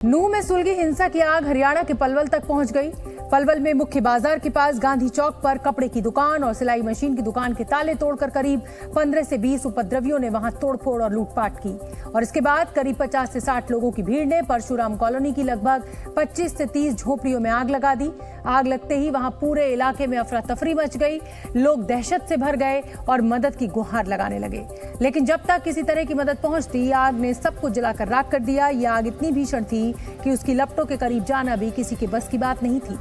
नूंह में सुलगी हिंसा की आग हरियाणा के पलवल तक पहुंच गई। पलवल में मुख्य बाजार के पास गांधी चौक पर कपड़े की दुकान और सिलाई मशीन की दुकान के ताले तोड़कर करीब 15 से 20 उपद्रवियों ने वहां तोड़फोड़ और लूटपाट की और इसके बाद करीब 50 से 60 लोगों की भीड़ ने परशुराम कॉलोनी की लगभग 25 से 30 झोपड़ियों में आग लगा दी। आग लगते ही वहां पूरे इलाके में अफरा तफरी मच गई। लोग दहशत से भर गए और मदद की गुहार लगाने लगे, लेकिन जब तक किसी तरह की मदद पहुंचती, आग ने सब कुछ जलाकर राख कर दिया। यह आग इतनी भीषण थी कि उसकी लपटों के करीब जाना भी किसी के बस की बात नहीं थी।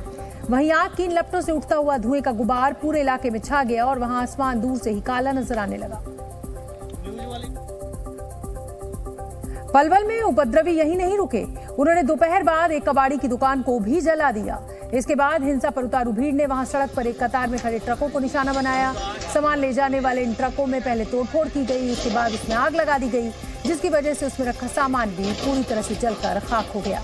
वहीं आग की इन लपटों से उठता हुआ धुएं का गुबार पूरे इलाके में छा गया और वहां आसमान दूर से ही काला नजर आने लगा। पलवल में उपद्रवी यही नहीं रुके, उन्होंने दोपहर बाद एक कबाड़ी की दुकान को भी जला दिया। इसके बाद हिंसा पर उतारू भीड़ ने वहां सड़क पर एक कतार में खड़े ट्रकों को निशाना बनाया। सामान ले जाने वाले इन ट्रकों में पहले तोड़फोड़ की गई, उसके बाद उसमें आग लगा दी गई, जिसकी वजह से उसमें रखा सामान भी पूरी तरह से जलकर खाक हो गया।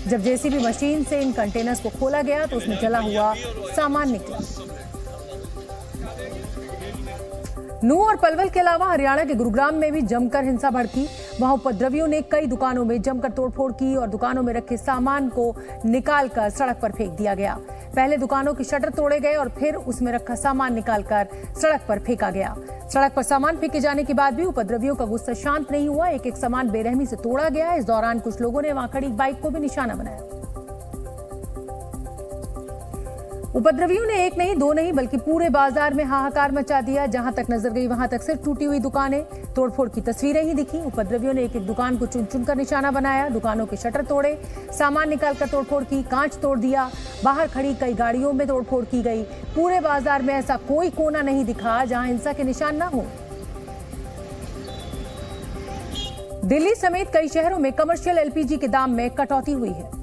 जब जेसीबी मशीन से इन कंटेनर्स को खोला गया तो उसमें जला हुआ सामान निकला। नूंह और पलवल के अलावा हरियाणा के गुरुग्राम में भी जमकर हिंसा भड़की। वहां उपद्रवियों ने कई दुकानों में जमकर तोड़फोड़ की और दुकानों में रखे सामान को निकालकर सड़क पर फेंक दिया गया। पहले दुकानों की शटर तोड़े गए और फिर उसमें रखा सामान निकालकर सड़क पर फेंका गया। सड़क पर सामान फेंके जाने के बाद भी उपद्रवियों का गुस्सा शांत नहीं हुआ। एक एक सामान बेरहमी से तोड़ा गया। इस दौरान कुछ लोगों ने वहां खड़ी बाइक को भी निशाना बनाया। उपद्रवियों ने एक नहीं, दो नहीं, बल्कि पूरे बाजार में हाहाकार मचा दिया। जहां तक नजर गई वहां तक सिर्फ टूटी हुई दुकानें, तोड़फोड़ की तस्वीरें ही दिखी। उपद्रवियों ने एक एक दुकान को चुन चुनकर निशाना बनाया, दुकानों के शटर तोड़े, सामान निकालकर तोड़फोड़ की, कांच तोड़ दिया, बाहर खड़ी कई गाड़ियों में तोड़फोड़ की गई। पूरे बाजार में ऐसा कोई कोना नहीं दिखा जहां हिंसा के निशान न हो। दिल्ली समेत कई शहरों में कमर्शियल एलपीजी के दाम में कटौती हुई है।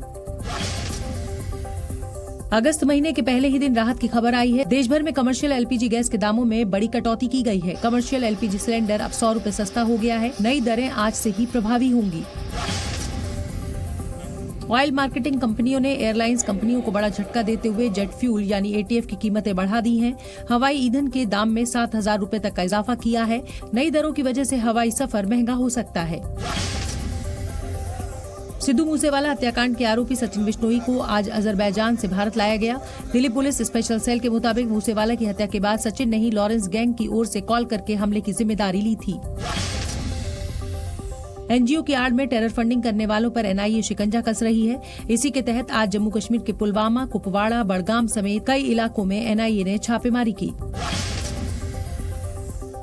अगस्त महीने के पहले ही दिन राहत की खबर आई है। देश भर में कमर्शियल एलपीजी गैस के दामों में बड़ी कटौती की गई है। कमर्शियल एलपीजी सिलेंडर अब 100 रुपए सस्ता हो गया है। नई दरें आज से ही प्रभावी होंगी। ऑयल मार्केटिंग कंपनियों ने एयरलाइंस कंपनियों को बड़ा झटका देते हुए जेट फ्यूल यानी एटीएफ की कीमतें बढ़ा दी हैं। हवाई ईंधन के दाम में 7,000 रुपए तक का इजाफा किया है। नई दरों की वजह से हवाई सफर महंगा हो सकता है। सिद्धू मूसेवाला हत्याकांड के आरोपी सचिन बिश्नोई को आज अजरबैजान से भारत लाया गया। दिल्ली पुलिस स्पेशल सेल के मुताबिक मूसेवाला की हत्या के बाद सचिन ने ही लॉरेंस गैंग की ओर से कॉल करके हमले की जिम्मेदारी ली थी। एनजीओ की आड़ में टेरर फंडिंग करने वालों पर एनआईए शिकंजा कस रही है। इसी के तहत आज जम्मू कश्मीर के पुलवामा, कुपवाड़ा, बड़गाम समेत कई इलाकों में एनआईए ने छापेमारी की।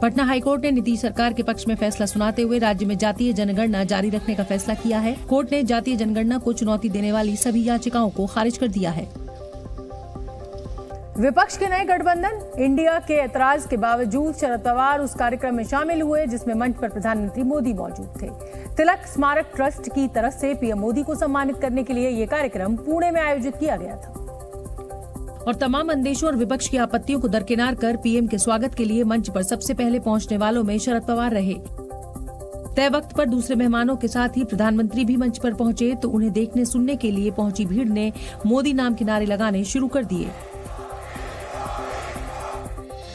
पटना हाईकोर्ट ने नीतीश सरकार के पक्ष में फैसला सुनाते हुए राज्य में जातीय जनगणना जारी रखने का फैसला किया है। कोर्ट ने जातीय जनगणना को चुनौती देने वाली सभी याचिकाओं को खारिज कर दिया है। विपक्ष के नए गठबंधन इंडिया के ऐतराज के बावजूद शरद पवार उस कार्यक्रम में शामिल हुए जिसमें मंच पर प्रधानमंत्री मोदी मौजूद थे। तिलक स्मारक ट्रस्ट की तरफ से पीएम मोदी को सम्मानित करने के लिए यह कार्यक्रम पुणे में आयोजित किया गया था और तमाम अंदेशों और विपक्ष की आपत्तियों को दरकिनार कर पीएम के स्वागत के लिए मंच पर सबसे पहले पहुंचने वालों में शरद पवार रहे। तय वक्त पर दूसरे मेहमानों के साथ ही प्रधानमंत्री भी मंच पर पहुंचे तो उन्हें देखने सुनने के लिए पहुंची भीड़ ने मोदी नाम के नारे लगाने शुरू कर दिए।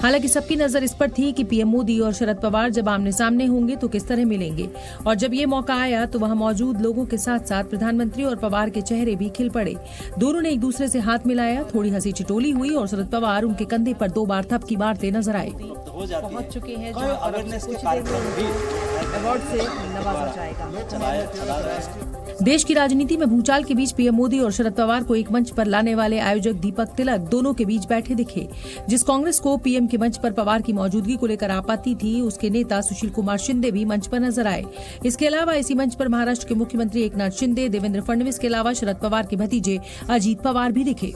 हालांकि सबकी नजर इस पर थी कि पीएम मोदी और शरद पवार जब आमने सामने होंगे तो किस तरह मिलेंगे और जब ये मौका आया तो वहां मौजूद लोगों के साथ साथ प्रधानमंत्री और पवार के चेहरे भी खिल पड़े। दोनों ने एक दूसरे से हाथ मिलाया, थोड़ी हंसी ठिठोली हुई और शरद पवार उनके कंधे पर 2 बार थपकी मारते नजर आए। पहुंच चुके हैं अवार्ड से नवाजा जाएगा। देश की राजनीति में भूचाल के बीच पीएम मोदी और शरद पवार को एक मंच पर लाने वाले आयोजक दीपक तिलक दोनों के बीच बैठे दिखे। जिस कांग्रेस को पीएम के मंच पर पवार की मौजूदगी को लेकर आपत्ति थी, उसके नेता सुशील कुमार शिंदे भी मंच पर नजर आए। इसके अलावा इसी मंच पर महाराष्ट्र के मुख्यमंत्री एकनाथ शिंदे, देवेंद्र फडणवीस के अलावा शरद पवार के भतीजे अजीत पवार भी दिखे।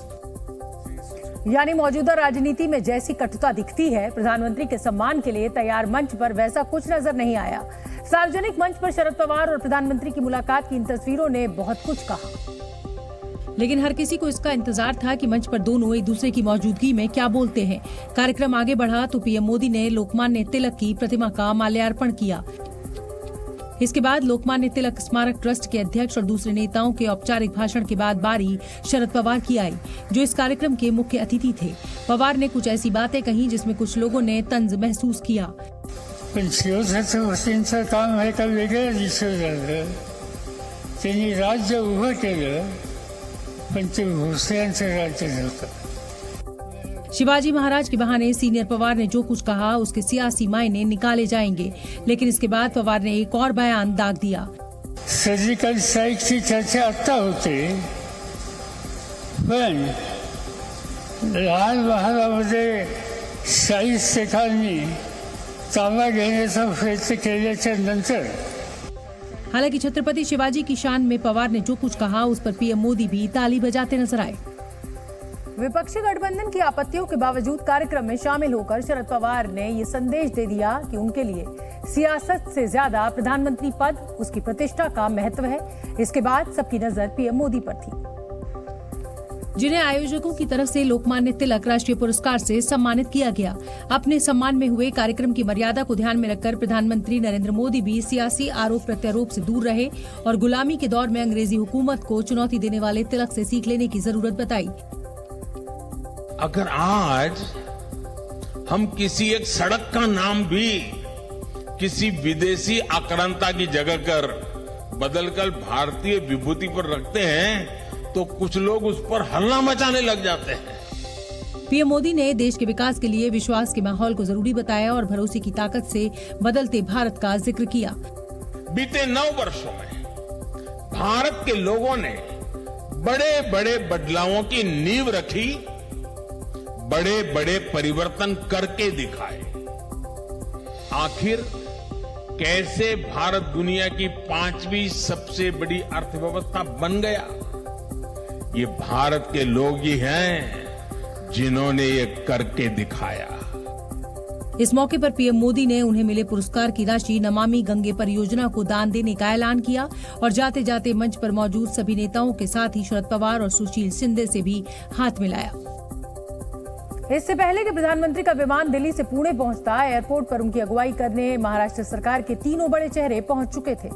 यानी मौजूदा राजनीति में जैसी कटुता दिखती है, प्रधानमंत्री के सम्मान के लिए तैयार मंच पर वैसा कुछ नजर नहीं आया। सार्वजनिक मंच पर शरद पवार और प्रधानमंत्री की मुलाकात की इन तस्वीरों ने बहुत कुछ कहा, लेकिन हर किसी को इसका इंतजार था कि मंच पर दोनों एक दूसरे की मौजूदगी में क्या बोलते हैं। कार्यक्रम आगे बढ़ा तो पीएम मोदी ने लोकमान्य तिलक की प्रतिमा का माल्यार्पण किया। इसके बाद लोकमान्य तिलक स्मारक ट्रस्ट के अध्यक्ष और दूसरे नेताओं के औपचारिक भाषण के बाद बारी शरद पवार की आई, जो इस कार्यक्रम के मुख्य अतिथि थे। पवार ने कुछ ऐसी बातें कही जिसमें कुछ लोगों ने तंज महसूस किया। पण शिवसेनेचं काम आहे का वेगळ्या दिशेने त्यांनी राज्य उभं केलं, पण ते भोसल्यांचं राज्य नव्हतं. शिवाजी महाराज के बहाने सीनियर पवार ने जो कुछ कहा उसके सियासी मायने निकाले जाएंगे, लेकिन इसके बाद पवार ने एक और बयान दाग दिया. सर्जिकल स्ट्राईकची चर्चा आता होते, पण लाल महालामध्ये 40 सेखांनी ताबा घेण्याचा प्रयत्न केल्याच्या नंतर. हालांकि छत्रपति शिवाजी की शान में पवार ने जो कुछ कहा उस पर पीएम मोदी भी ताली बजाते नजर आए. विपक्षी गठबंधन की आपत्तियों के बावजूद कार्यक्रम में शामिल होकर शरद पवार ने ये संदेश दे दिया कि उनके लिए सियासत से ज्यादा प्रधानमंत्री पद, उसकी प्रतिष्ठा का महत्व है. इसके बाद सबकी नजर पीएम मोदी पर थी, जिन्हें आयोजकों की तरफ से लोकमान्य तिलक राष्ट्रीय पुरस्कार से सम्मानित किया गया. अपने सम्मान में हुए कार्यक्रम की मर्यादा को ध्यान में रखकर प्रधानमंत्री नरेंद्र मोदी भी सियासी आरोप प्रत्यारोप से दूर रहे और गुलामी के दौर में अंग्रेजी हुकूमत को चुनौती देने वाले तिलक से सीख लेने की जरूरत बताई. अगर आज हम किसी एक सड़क का नाम भी किसी विदेशी आक्रांता की जगह कर बदलकर भारतीय विभूति पर रखते हैं तो कुछ लोग उस पर हल्ला मचाने लग जाते हैं. पीएम मोदी ने देश के विकास के लिए विश्वास के माहौल को जरूरी बताया और भरोसे की ताकत से बदलते भारत का जिक्र किया. बीते 9 वर्षों में भारत के लोगों ने बड़े बड़े बदलावों की नींव रखी, बड़े बड़े परिवर्तन करके दिखाए. आखिर कैसे भारत दुनिया की 5वीं सबसे बड़ी अर्थव्यवस्था बन गया, ये भारत के लोग ही हैं जिन्होंने ये करके दिखाया. इस मौके पर पीएम मोदी ने उन्हें मिले पुरस्कार की राशि नमामि गंगे परियोजना को दान देने का ऐलान किया और जाते जाते मंच पर मौजूद सभी नेताओं के साथ ही शरद पवार और सुशील शिंदे से भी हाथ मिलाया. इससे पहले कि प्रधानमंत्री का विमान दिल्ली से पुणे पहुंचता, एयरपोर्ट पर उनकी अगुवाई करने महाराष्ट्र सरकार के तीनों बड़े चेहरे पहुंच चुके थे.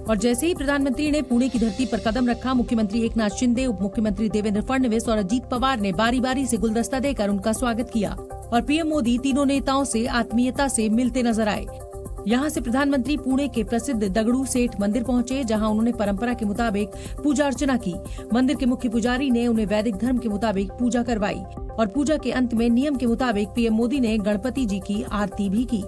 और जैसे ही प्रधानमंत्री ने पुणे की धरती पर कदम रखा, मुख्यमंत्री एकनाथ शिंदे, उप मुख्यमंत्री देवेंद्र फडणवीस और अजीत पवार ने बारी बारी से गुलदस्ता देकर उनका स्वागत किया और पीएम मोदी तीनों नेताओं से आत्मीयता से मिलते नजर आए. यहाँ से प्रधानमंत्री पुणे के प्रसिद्ध दगड़ू सेठ मंदिर पहुंचे, जहां उन्होंने परंपरा के मुताबिक पूजा अर्चना की. मंदिर के मुख्य पुजारी ने उन्हें वैदिक धर्म के मुताबिक पूजा करवाई और पूजा के अंत में नियम के मुताबिक पीएम मोदी ने गणपति जी की आरती भी की.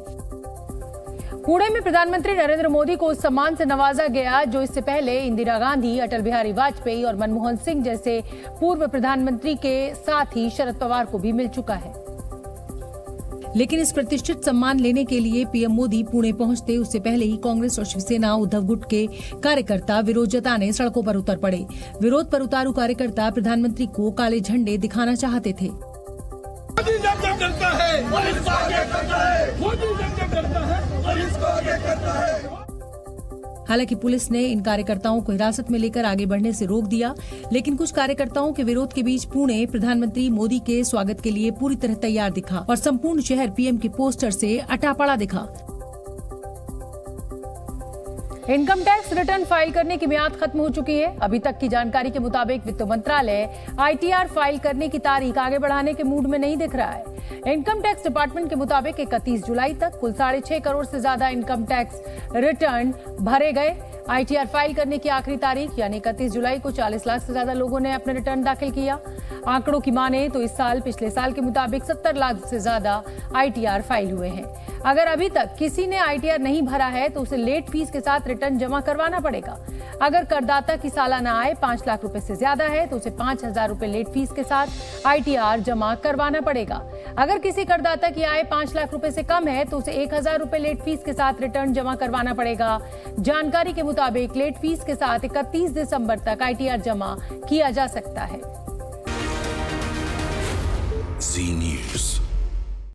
पुणे में प्रधानमंत्री नरेंद्र मोदी को उस सम्मान से नवाजा गया जो इससे पहले इंदिरा गांधी, अटल बिहारी वाजपेयी और मनमोहन सिंह जैसे पूर्व प्रधानमंत्री के साथ ही शरद पवार को भी मिल चुका है. लेकिन इस प्रतिष्ठित सम्मान लेने के लिए पीएम मोदी पुणे पहुंचते उससे पहले ही कांग्रेस और शिवसेना उद्धव गुट के कार्यकर्ता विरोध जताने सड़कों पर उतर पड़े. विरोध पर उतारू कार्यकर्ता प्रधानमंत्री को काले झंडे दिखाना चाहते थे. मोदी जब जब करता है, पुलिस को आगे करता है. मोदी जब जब करता है, पुलिस को आगे करता है. हालांकि पुलिस ने इन कार्यकर्ताओं को हिरासत में लेकर आगे बढ़ने से रोक दिया, लेकिन कुछ कार्यकर्ताओं के विरोध के बीच पुणे प्रधानमंत्री मोदी के स्वागत के लिए पूरी तरह तैयार दिखा और संपूर्ण शहर पीएम के पोस्टर से अटा पड़ा दिखा. इनकम टैक्स रिटर्न फाइल करने की मियाद खत्म हो चुकी है. अभी तक की जानकारी के मुताबिक वित्त मंत्रालय आईटीआर फाइल करने की तारीख आगे बढ़ाने के मूड में नहीं दिख रहा है. इनकम टैक्स डिपार्टमेंट के मुताबिक 31 जुलाई तक कुल 6.5 करोड़ से ज्यादा इनकम टैक्स रिटर्न भरे गए. आईटीआर फाइल करने की आखिरी तारीख यानी 31 जुलाई को 40 लाख से ज्यादा लोगों ने अपने रिटर्न दाखिल किया. आंकड़ों की माने तो इस साल पिछले साल के मुताबिक 70 लाख से ज्यादा आईटीआर फाइल हुए हैं. अगर अभी तक किसी ने आईटीआर नहीं भरा है तो उसे लेट फीस के साथ रिटर्न जमा करवाना पड़ेगा. अगर करदाता की सालाना आय 5 लाख रुपए से ज्यादा है तो उसे 5,000 रुपए लेट फीस के साथ आईटीआर जमा करवाना पड़ेगा. अगर किसी करदाता की आय 5 लाख रुपए से कम है तो उसे 1,000 रुपए लेट फीस के साथ रिटर्न जमा करवाना पड़ेगा. जानकारी के मुताबिक लेट फीस के साथ 31 दिसंबर तक आईटीआर जमा किया जा सकता है. Zee News.